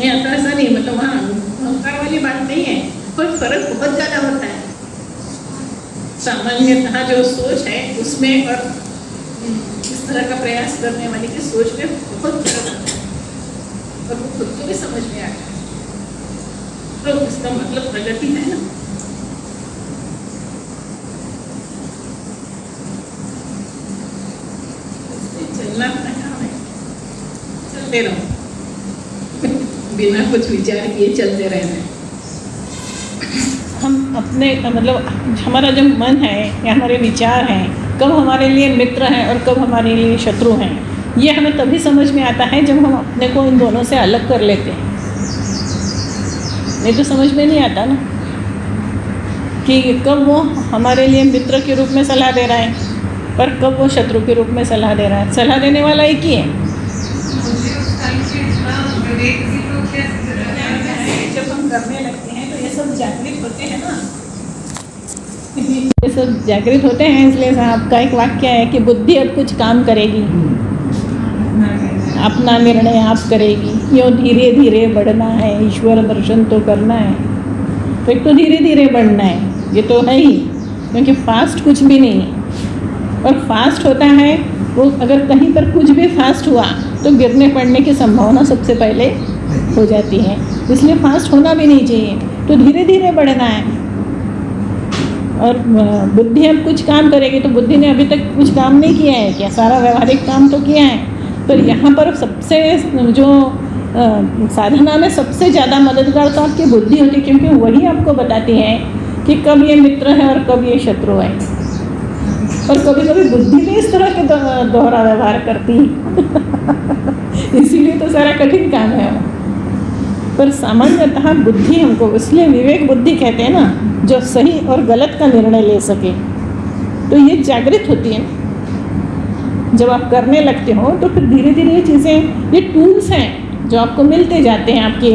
नहीं आता ऐसा नहीं, मतलब वहाँ अहंकार वाली बात नहीं है, पर फर्क बहुत ज़्यादा होता है। सामान्यतः जो सोच है उसमें और इस तरह का प्रयास करने वाले की सोच में बहुत फर्क होता है, और वो खुद को भी समझ में आता है, तो इसका मतलब प्रगति है ना। चलना अपना काम है, चलते रहो बिना कुछ विचार किए चलते रहना। हम अपने मतलब हमारा जो मन है या हमारे विचार हैं, कब हमारे लिए मित्र हैं और कब हमारे लिए शत्रु हैं, ये हमें तभी समझ में आता है जब हम अपने को इन दोनों से अलग कर लेते हैं। नहीं तो समझ में नहीं आता ना कि कब वो हमारे लिए मित्र के रूप में सलाह दे रहा है पर कब वो शत्रु के रूप में सलाह दे रहा है। सलाह देने वाला एक ही है। जब हम करने लगते हैं तो ये सब जागृत होते हैं ना, ये सब जागृत होते हैं। इसलिए साहब का एक वाक्य है कि बुद्धि अब कुछ काम करेगी, अपना निर्णय आप करेगी, यूँ धीरे धीरे बढ़ना है, ईश्वर दर्शन तो करना है। तो एक तो धीरे धीरे बढ़ना है, ये तो है ही, क्योंकि फास्ट कुछ भी नहीं है। और फास्ट होता है वो अगर कहीं पर कुछ भी फास्ट हुआ तो गिरने पड़ने की संभावना सबसे पहले हो जाती है, इसलिए फास्ट होना भी नहीं चाहिए। तो धीरे धीरे बढ़ना है। और बुद्धि अब कुछ काम करेगी, तो बुद्धि ने अभी तक कुछ काम नहीं किया है क्या? सारा व्यवहारिक काम तो किया है। पर यहाँ पर सबसे जो साधना में सबसे ज़्यादा मददगार तो आपकी बुद्धि होती है, क्योंकि वही आपको बताती है कि कब ये मित्र है और कब ये शत्रु है। और कभी कभी बुद्धि भी इस तरह के दोहरा व्यवहार करती है इसीलिए तो सारा कठिन काम है। पर सामान्यतः बुद्धि हमको, इसलिए विवेक बुद्धि कहते हैं ना, जो सही और गलत का निर्णय ले सके, तो ये जागृत होती है। जब आप करने लगते हो तो फिर धीरे धीरे ये चीज़ें, ये टूल्स हैं जो आपको मिलते जाते हैं आपके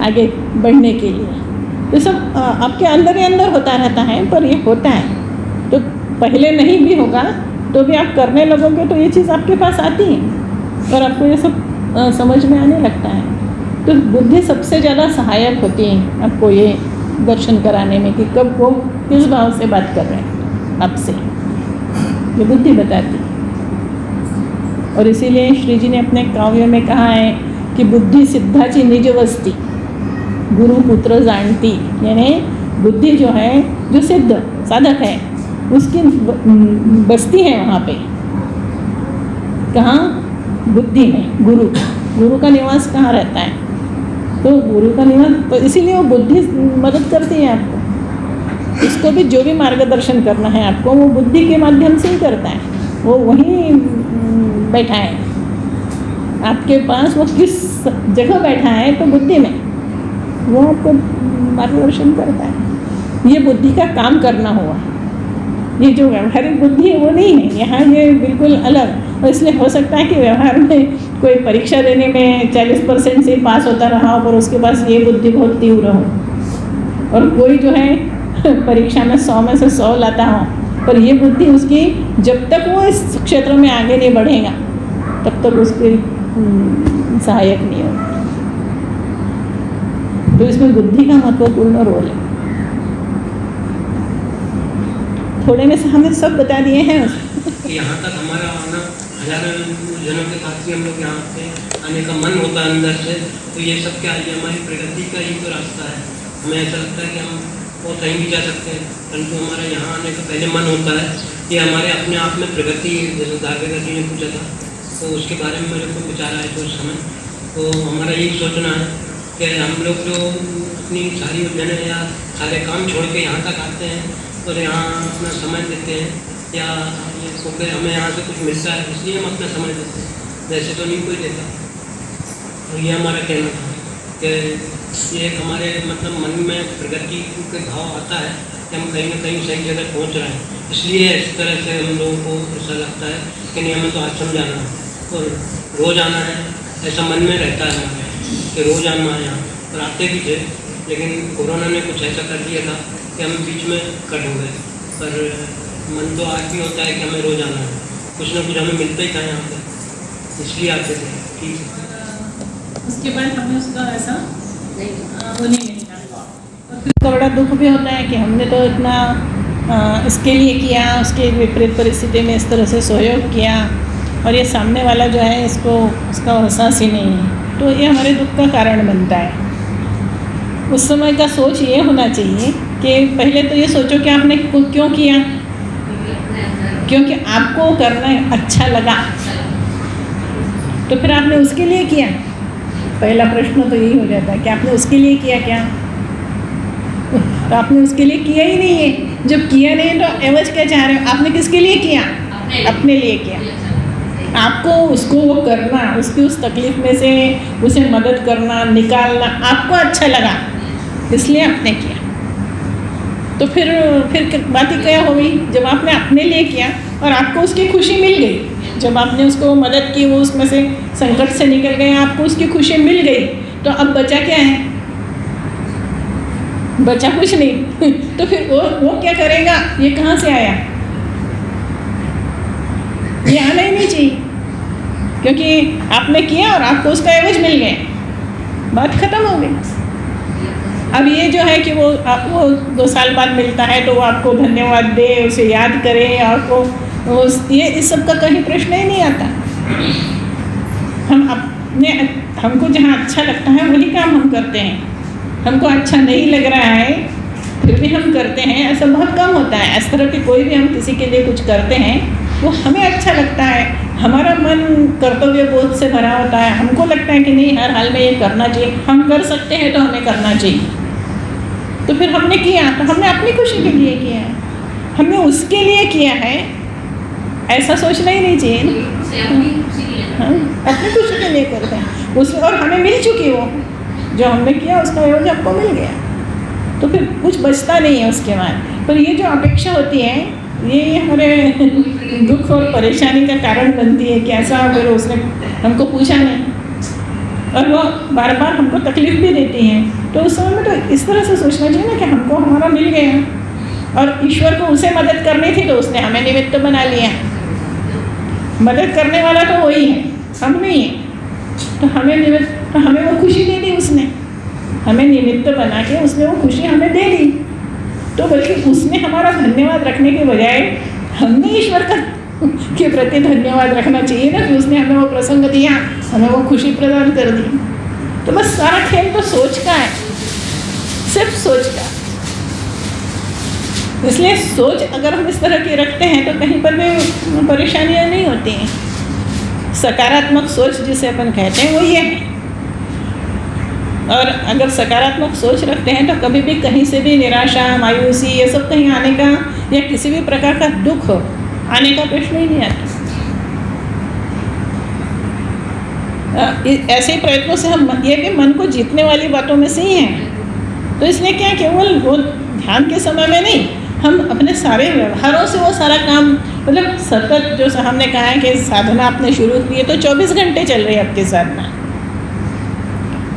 आगे बढ़ने के लिए। तो सब आपके अंदर ही अंदर होता रहता है, पर ये होता है। तो पहले नहीं भी होगा तो भी आप करने लगोगे तो ये चीज़ आपके पास आती है और आपको ये सब समझ में आने लगता है। तो बुद्धि सबसे ज़्यादा सहायक होती है आपको ये दर्शन कराने में कि कब वो किस भाव से बात कर रहे हैं आपसे, ये बुद्धि बताती है। और इसीलिए श्री जी ने अपने काव्य में कहा है कि बुद्धि सिद्धाची निज वस्ती गुरु पुत्र जानती, यानी बुद्धि जो है, जो सिद्ध साधक है, उसकी बस्ती है वहाँ पे। कहाँ? बुद्धि में। गुरु का निवास कहाँ रहता है? तो गुरु का निवास, तो इसीलिए वो बुद्धि मदद करती है आपको। इसको भी जो भी मार्गदर्शन करना है आपको, वो बुद्धि के माध्यम से ही करता है। वो वहीं बैठा है आपके पास, वो किस जगह बैठा है तो बुद्धि में वो आपको मार्गदर्शन करता है। ये बुद्धि का काम करना हुआ। ये जो व्यवहारिक बुद्धि है वो नहीं है यहाँ, ये बिल्कुल अलग। और इसलिए हो सकता है कि व्यवहार में कोई परीक्षा देने में 40% से पास होता रहा हो, पर उसके पास ये बुद्धि बहुत तीव्र हो, और कोई जो है परीक्षा में 100 में से 100 लाता हो, पर ये बुद्धि उसकी, जब तक वो इस क्षेत्र में आगे नहीं बढ़ेगा तब तक उसकी सहायक नहीं होगा। तो इसमें बुद्धि का महत्वपूर्ण रोल है। थोड़े में से हमने सब बता दिए हैं। यहाँ तक हमारा आना हजारों जनों के साथ भी हम लोग यहाँ पे आने का मन होता है अंदर से, तो ये सब क्या है? हमारी प्रगति का ही तो रास्ता है। हमें ऐसा लगता है कि हम बहुत कहीं भी जा सकते हैं, परंतु हमारा यहाँ आने का पहले मन होता है कि हमारे अपने आप में प्रगति, जैसे धागेगा जी ने पूछा था तो उसके बारे में मेरे को विचार आया था उस समय। तो हमारा यही सोचना है कि हम लोग जो अपनी सारी उलझनें या सारे काम छोड़ के यहाँ तक आते हैं और यहाँ अपना समय देते हैं, या क्योंकि हमें यहाँ से कुछ मिलता है इसलिए हम अपना समय देते हैं, वैसे तो नहीं कोई देता। और ये हमारा कहना था कि ये एक हमारे मतलब मन में प्रगति के भाव आता है कि हम कहीं ना कहीं सही जगह पहुँच रहे हैं, इसलिए इस तरह से हम लोगों को ऐसा लगता है कि नहीं हमें तो आश्रम जाना है और रोज़ आना है, ऐसा मन में रहता है हमें कि रोज़ आना है यहाँ। और आते भी थे, लेकिन कोरोना ने कुछ ऐसा कर दिया था कि हम बीच में कट हो गए। पर मन तो आज भी होता है कि हमें रोज़ आना है, कुछ ना कुछ हमें मिलता ही था यहाँ पर, इसलिए आते थे। ठीक है। उसके बाद हमें उसका ऐसा वो नहीं मिलता। और फिर उसका बड़ा दुख भी होता है कि हमने तो इतना इसके लिए किया, उसके विपरीत परिस्थिति में इस तरह से सहयोग किया और ये सामने वाला जो है इसको उसका एहसास ही नहीं है, तो ये हमारे दुख का कारण बनता है। उस समय का सोच ये होना चाहिए कि पहले तो ये सोचो कि आपने क्यों किया, क्योंकि आपको करना अच्छा लगा, तो फिर आपने उसके लिए किया। पहला प्रश्न तो यही हो जाता है कि आपने उसके लिए किया क्या? तो आपने उसके लिए किया ही नहीं है। जब किया नहीं तो एवज क्या चाह रहे हो? आपने किसके लिए किया? अपने लिए किया। आपको उसको वो करना, उसकी उस तकलीफ में से उसे मदद करना, निकालना आपको अच्छा लगा, इसलिए आपने किया। तो फिर बात ही क्या हो गई? जब आपने अपने लिए किया और आपको उसकी खुशी मिल गई, जब आपने उसको मदद की, वो उसमें से संकट से निकल गए, आपको उसकी खुशी मिल गई, तो अब बचा क्या है? बचा कुछ नहीं। तो फिर वो क्या करेगा? ये कहाँ से आया? ये आना ही नहीं चाहिए, क्योंकि आपने किया और आपको उसका एवज मिल गया, बात खत्म हो गई। अब ये जो है कि वो 2 साल बाद मिलता है तो वो आपको धन्यवाद दे, उसे याद करे, आपको ये इस सब का कहीं प्रश्न ही नहीं आता। हमको जहाँ अच्छा लगता है वही काम हम करते हैं। हमको अच्छा नहीं लग रहा है फिर भी हम करते हैं, ऐसा बहुत कम होता है। इस तरह के कोई भी हम किसी के लिए कुछ करते हैं वो हमें अच्छा लगता है, हमारा मन कर्तव्य बोध से भरा होता है, हमको लगता है कि नहीं हर हाल में ये करना चाहिए, हम कर सकते हैं तो हमें करना चाहिए। तो फिर हमने किया तो हमने अपनी खुशी के लिए किया है, हमने उसके लिए किया है, ऐसा सोचना ही नहीं चाहिए ना। अपनी खुशी के लिए करते हैं उसमें, और हमें मिल चुकी वो जो हमने किया उसका एवज आपको मिल गया, तो फिर कुछ बचता नहीं है उसके बाद। पर ये जो अपेक्षा होती है ये हमारे दुख और परेशानी का कारण बनती है कि ऐसा फिर उसने हमको पूछा नहीं और वो बार बार हमको तकलीफ भी देती हैं। तो उस समय में तो इस तरह से सोचना चाहिए ना कि हमको हमारा मिल गया और ईश्वर को उसे मदद करनी थी तो उसने हमें निमित्त बना लिया। मदद करने वाला तो वही है, हम नहीं है। तो हमें वो खुशी दे दी उसने, हमें निमित्त बना के उसने वो खुशी हमें दे दी। तो बल्कि उसने हमारा धन्यवाद रखने के बजाय हमने ईश्वर का के प्रति धन्यवाद रखना चाहिए ना कि उसने हमें वो प्रसंग दिया, हमें वो खुशी प्रदान कर दी। तो बस सारा खेल तो सोच का है, सिर्फ सोच का। इसलिए सोच अगर हम इस तरह की रखते हैं तो कहीं पर भी परेशानियां नहीं होती हैं। सकारात्मक सोच जिसे अपन कहते हैं वो ये है। और अगर सकारात्मक सोच रखते हैं तो कभी भी कहीं से भी निराशा, मायूसी ये सब कहीं आने का या किसी भी प्रकार का दुख आने का प्रश्न ही नहीं आता। ऐसे प्रयत्नों से हम ये भी मन को जीतने वाली बातों में से ही हैं। तो इसलिए क्या केवल वो ध्यान के समय में नहीं, हम अपने सारे व्यवहारों से वो सारा काम, मतलब सतत जो हमने कहा है कि साधना आपने शुरू की है तो 24 घंटे चल रही है आपकी साधना,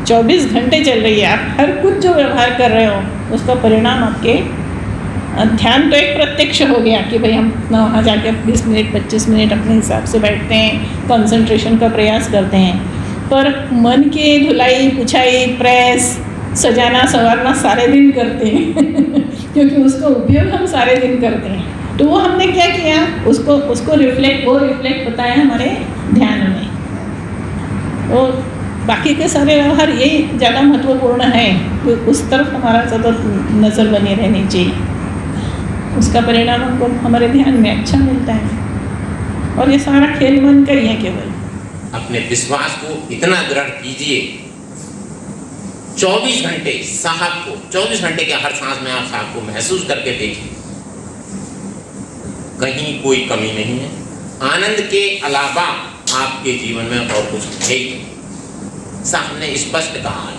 24 घंटे चल रही है। आप हर कुछ जो व्यवहार कर रहे हो उसका परिणाम आपके ध्यान तो एक प्रत्यक्ष हो गया कि भाई हम वहाँ जाके 20 मिनट 25 मिनट अपने हिसाब से बैठते हैं, कंसंट्रेशन का प्रयास करते हैं, पर मन की धुलाई पुछाई प्रेस सजाना संवारना सारे दिन करते हैं क्योंकि उसका उपयोग हम सारे दिन करते हैं। तो वो हमने क्या किया, उसको रिफ्लेक्ट होता है हमारे ध्यान में। और बाकी के सारे व्यवहार यही ज़्यादा महत्वपूर्ण है, तो उस तरफ हमारा सतत नज़र बनी रहनी चाहिए। उसका परिणाम हमको हमारे ध्यान में अच्छा मिलता है। और ये सारा खेल मन का ही है। केवल अपने विश्वास को इतना दृढ़ कीजिए, 24 घंटे साहब को, 24 घंटे के हर सांस में आप साहब को महसूस करके देखिए, कहीं कोई कमी नहीं है। आनंद के अलावा आपके जीवन में और कुछ है ही नहीं। साहब ने स्पष्ट कहा है,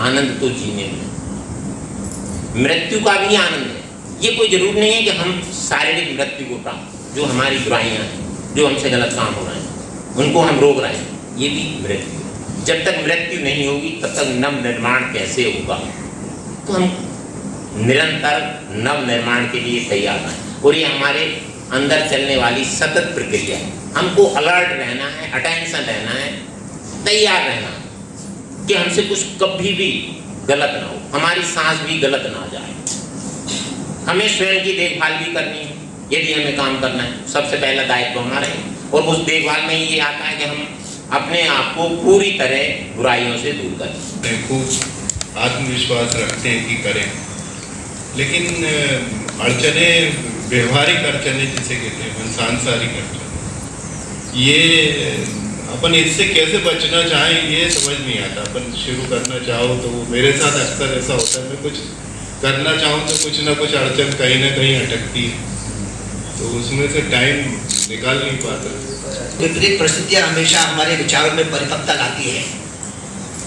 आनंद तो जीने में, मृत्यु का भी आनंद है। ये कोई जरूर नहीं है कि हम शारीरिक मृत्यु को प्राप्त, जो हमारी बुराइयां हैं, जो हमसे गलत काम हो रहे हैं उनको हम रोक रहे हैं, ये भी मृत्यु। जब तक मृत्यु नहीं होगी तब तक नव निर्माण कैसे होगा? तो हम निरंतर नव निर्माण के लिए तैयार हैं और ये हमारे अंदर चलने वाली सतत प्रक्रिया है। हमको अलर्ट रहना है, अटेंशन रहना है, तैयार रहना है। कि हमसे कुछ कभी भी गलत ना हो, हमारी सांस भी गलत ना जाए। हमें स्वयं की देखभाल भी करनी है। यदि हमें काम करना है, सबसे पहला दायित्व हमारा है। और उस देखभाल में ये आता है कि हम अपने आप को पूरी तरह बुराइयों से दूर करें। खूब आत्मविश्वास रखते हैं कि करें, लेकिन अड़चने, व्यवहारिक अड़चने जिसे कहते हैं, सांसारिक अड़चने, ये अपन इससे कैसे बचना चाहें ये समझ नहीं आता। अपन शुरू करना चाहो तो मेरे साथ अक्सर ऐसा होता है, मैं कुछ करना चाहूँ तो कुछ ना कुछ अड़चन कहीं ना कहीं अटकती है, तो उसमें से टाइम निकाल नहीं पाता। विपरीत परिस्थितियाँ हमेशा हमारे विचारों में परिपक्वता लाती है।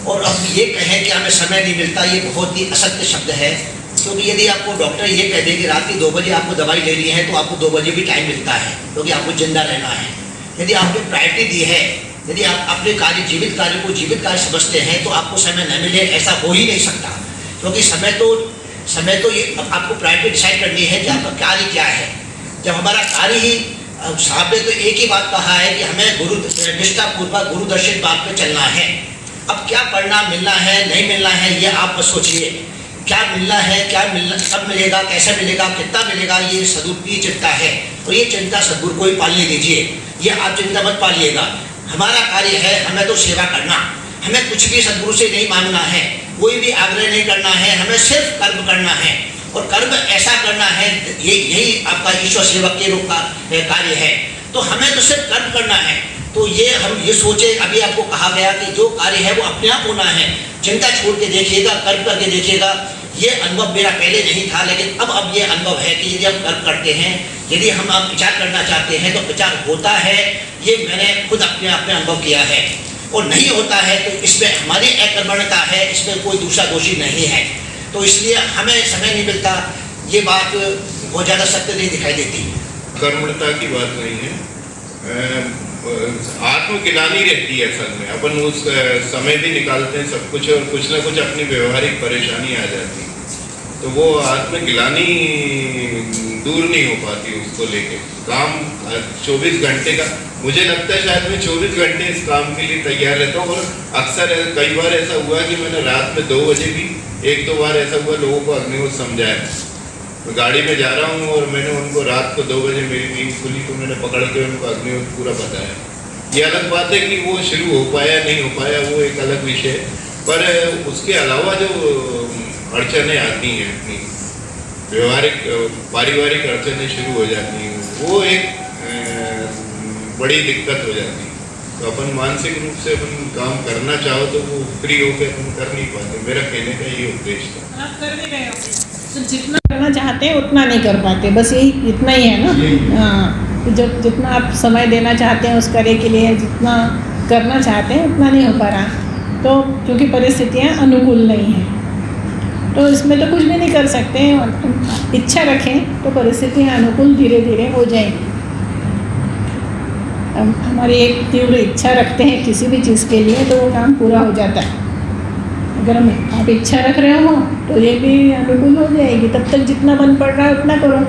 और अब ये कहें कि हमें समय नहीं मिलता, ये बहुत ही असत्य शब्द है। क्योंकि यदि आपको डॉक्टर ये कह दे कि रात के 2 बजे आपको दवाई लेनी है, तो आपको 2 बजे भी टाइम मिलता है, क्योंकि आपको जिंदा रहना है। यदि आपने प्रायोरिटी दी है, यदि आप अपने कार्य, जीवित कार्य को जीवित कार्य समझते हैं, तो आपको समय न मिले ऐसा हो ही नहीं सकता। क्योंकि समय तो ये आपको प्रायोरिटी डिसाइड करनी है कि आपका कार्य क्या है। जब हमारा कार्य ही, साहब ने तो एक ही बात कहा है कि हमें निष्ठापूर्वक गुरुदर्शित बात पे चलना है। अब क्या पढ़ना, मिलना है, नहीं मिलना है, ये आप बस सोचिए। क्या मिलना है, क्या मिलना, कब मिलेगा, कैसे मिलेगा, कितना मिलेगा, ये सदगुरु की चिंता है। और ये चिंता सदगुरु को ही पालने दीजिए, ये आप चिंता मत पालिएगा। हमारा कार्य है, हमें तो सेवा करना, हमें कुछ भी सदगुरु से नहीं मांगना है, कोई भी आग्रह नहीं करना है, हमें सिर्फ कर्म करना है। और कर्म ऐसा करना है, यही आपका ईश्वर सेवक के रूप का कार्य है। तो हमें तो सिर्फ कर्म करना है। तो ये हम ये सोचे, अभी आपको कहा गया कि जो कार्य है वो अपने आप होना है। चिंता छोड़ के देखिएगा, कर्म करके देखिएगा। ये अनुभव मेरा पहले नहीं था, लेकिन अब ये अनुभव है कि यदि हम कर्म करते हैं, यदि हम अब विचार करना चाहते हैं तो विचार होता है। ये मैंने खुद अपने आप में अनुभव किया है। और नहीं होता है तो इसमें हमारी अकर्मण्यता है, इसमें कोई दूसरा दोषी नहीं है। तो इसलिए हमें समय नहीं मिलता, ये बात बहुत ज़्यादा सत्य नहीं दिखाई देती। कर्मणता की बात नहीं है, आत्मग्लानि रहती है असल में। अपन उस समय भी निकालते हैं सब कुछ, और कुछ ना कुछ अपनी व्यवहारिक परेशानी आ जाती है, तो वो आत्मग्लानि दूर नहीं हो पाती। उसको लेके काम 24 घंटे का, मुझे लगता है शायद मैं 24 घंटे इस काम के लिए तैयार रहता हूँ। और अक्सर कई बार ऐसा हुआ कि मैंने रात में 2 बजे भी, 1-2 बार ऐसा हुआ, लोगों को अग्निहोत्र समझाया। मैं गाड़ी में जा रहा हूँ और मैंने उनको रात को 2 बजे मेरी नींद खुली तो मैंने पकड़ के उनको अग्निहोत्र पूरा बताया। ये अलग बात है कि वो शुरू हो पाया नहीं हो पाया, वो एक अलग विषय है। पर उसके अलावा जो अड़चने आती हैं, अपनी व्यवहारिक पारिवारिक अड़चने शुरू हो जाती हैं, वो एक बड़ी दिक्कत हो जाती है। तो अपन मानसिक रूप से अपन काम करना चाहो तो वो फ्री होकर अपन कर नहीं पाते। मेरा कहने का ये उद्देश्य था। आप कर भी रहे हो, तो जितना करना चाहते हैं उतना नहीं कर पाते, बस यही इतना ही है ना। हाँ, तो जब जितना आप समय देना चाहते हैं उस कार्य के लिए, जितना करना चाहते हैं उतना नहीं हो पा रहा। तो क्योंकि परिस्थितियाँ अनुकूल नहीं हैं, तो इसमें तो कुछ भी नहीं कर सकते हैं। इच्छा रखें तो परिस्थितियाँ अनुकूल धीरे धीरे हो जाएंगी। हमारी एक तीव्र इच्छा रखते हैं किसी भी चीज़ के लिए, तो वो काम पूरा हो जाता है। अगर आप इच्छा रख रहे हो तो ये भी अनुकूल हो जाएगी। तब तक जितना मन पड़ रहा है उतना करो,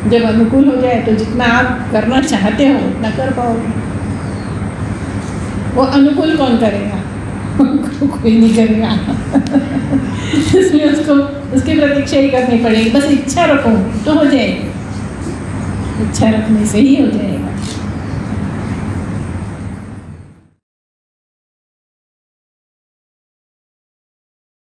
जब अनुकूल हो जाए तो जितना आप करना चाहते हो उतना कर पाओगे। वो अनुकूल कौन करेगा? कोई नहीं करेगा। इसलिए उसको उसकी प्रतीक्षा ही करनी पड़ेगी। बस इच्छा रखो तो हो जाएगी, इच्छा रखने से ही हो जाएगा।